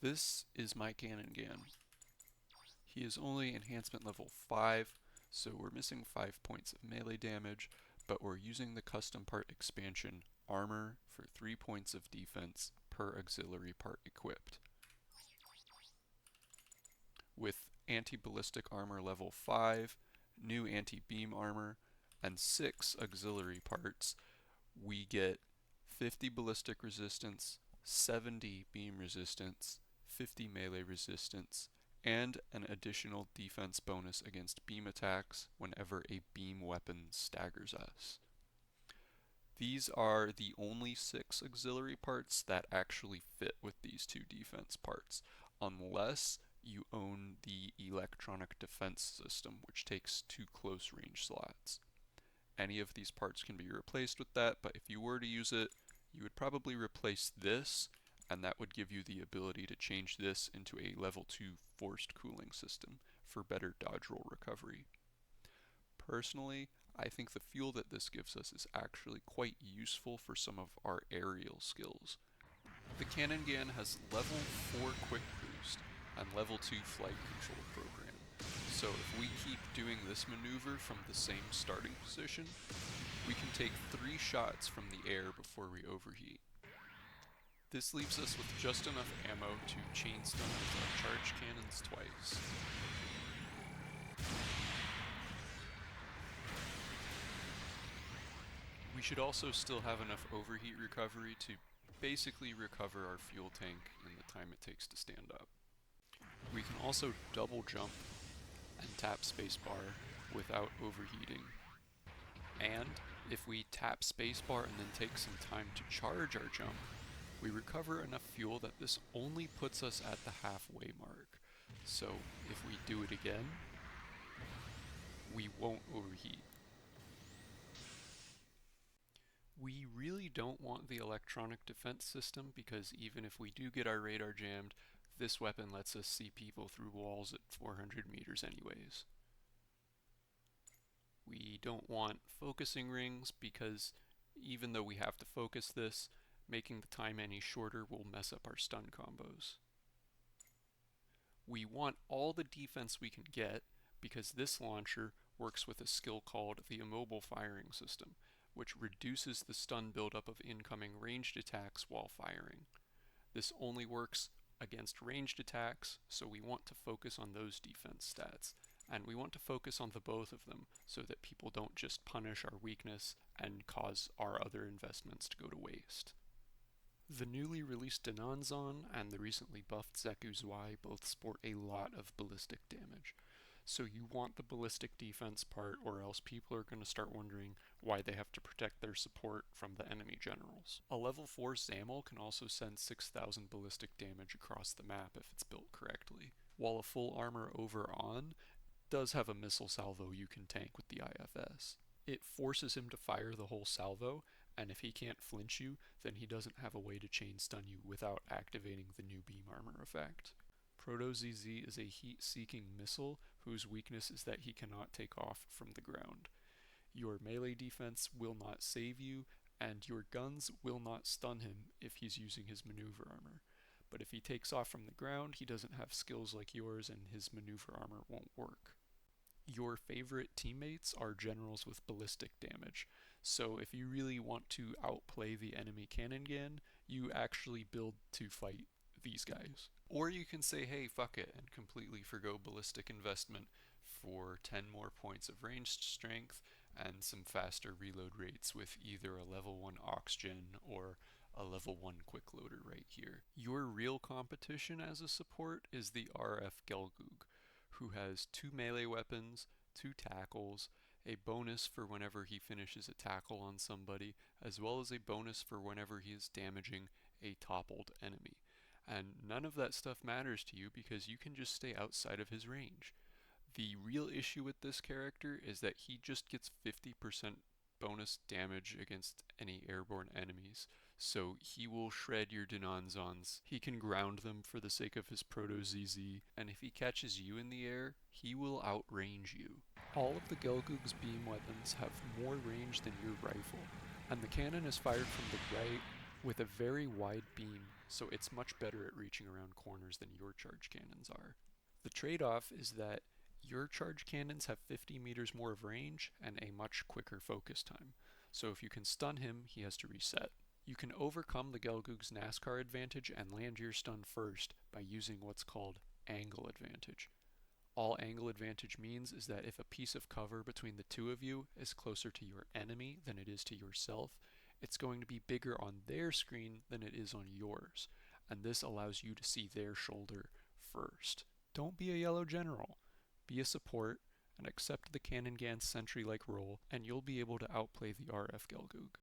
This is my cannongan. He is only enhancement level 5, so we're missing 5 points of melee damage, but we're using the custom part expansion armor for 3 points of defense per auxiliary part equipped. With anti-ballistic armor level 5, new anti-beam armor, and 6 auxiliary parts, we get 50 ballistic resistance, 70 beam resistance, 50 melee resistance, and an additional defense bonus against beam attacks whenever a beam weapon staggers us. These are the only 6 auxiliary parts that actually fit with these 2 defense parts, unless you own the electronic defense system, which takes 2 close range slots. Any of these parts can be replaced with that, but if you were to use it, you would probably replace this, and that would give you the ability to change this into a level 2 forced cooling system for better dodge roll recovery. Personally, I think the fuel that this gives us is actually quite useful for some of our aerial skills. The cannongan has level 4 quick boost and level 2 flight control program, so if we keep doing this maneuver from the same starting position, we can take 3 shots from the air before we overheat. This leaves us with just enough ammo to chain stun with our charge cannons twice. We should also still have enough overheat recovery to basically recover our fuel tank in the time it takes to stand up. We can also double jump and tap spacebar without overheating. And if we tap spacebar and then take some time to charge our jump, we recover enough fuel that this only puts us at the halfway mark. So if we do it again, we won't overheat. We really don't want the electronic defense system because even if we do get our radar jammed, this weapon lets us see people through walls at 400 meters anyways. We don't want focusing rings because even though we have to focus this, making the time any shorter will mess up our stun combos. We want all the defense we can get because this launcher works with a skill called the immobile firing system, which reduces the stun buildup of incoming ranged attacks while firing. This only works against ranged attacks, so we want to focus on those defense stats, and we want to focus on the both of them so that people don't just punish our weakness and cause our other investments to go to waste. The newly released Denanzon and the recently buffed Zeku Zwei both sport a lot of ballistic damage. So you want the ballistic defense part, or else people are going to start wondering why they have to protect their support from the enemy generals. A level 4 Zamel can also send 6,000 ballistic damage across the map if it's built correctly, while a full armor over on does have a missile salvo you can tank with the IFS. It forces him to fire the whole salvo, and if he can't flinch you, then he doesn't have a way to chain stun you without activating the new beam armor effect. Proto-ZZ is a heat-seeking missile whose weakness is that he cannot take off from the ground. Your melee defense will not save you, and your guns will not stun him if he's using his maneuver armor. But if he takes off from the ground, he doesn't have skills like yours and his maneuver armor won't work. Your favorite teammates are generals with ballistic damage, so if you really want to outplay the enemy cannongan, you actually build to fight these guys. Or you can say, hey, fuck it, and completely forgo ballistic investment for 10 more points of ranged strength and some faster reload rates with either a level 1 oxygen or a level 1 quick loader right here. Your real competition as a support is the RF Gelgoog, who has 2 melee weapons, 2 tackles, a bonus for whenever he finishes a tackle on somebody, as well as a bonus for whenever he is damaging a toppled enemy. And none of that stuff matters to you because you can just stay outside of his range. The real issue with this character is that he just gets 50% bonus damage against any airborne enemies, so he will shred your Denanzons. He can ground them for the sake of his Proto-ZZ, and if he catches you in the air, he will outrange you. All of the Gelgoog's beam weapons have more range than your rifle, and the cannon is fired from the right, with a very wide beam, so it's much better at reaching around corners than your charge cannons are. The trade-off is that your charge cannons have 50 meters more of range and a much quicker focus time, so if you can stun him, he has to reset. You can overcome the Gelgoog's NASCAR advantage and land your stun first by using what's called angle advantage. All angle advantage means is that if a piece of cover between the two of you is closer to your enemy than it is to yourself, it's going to be bigger on their screen than it is on yours, and this allows you to see their shoulder first. Don't be a yellow general. Be a support and accept the cannongan sentry-like role, and you'll be able to outplay the RF Gelgoog.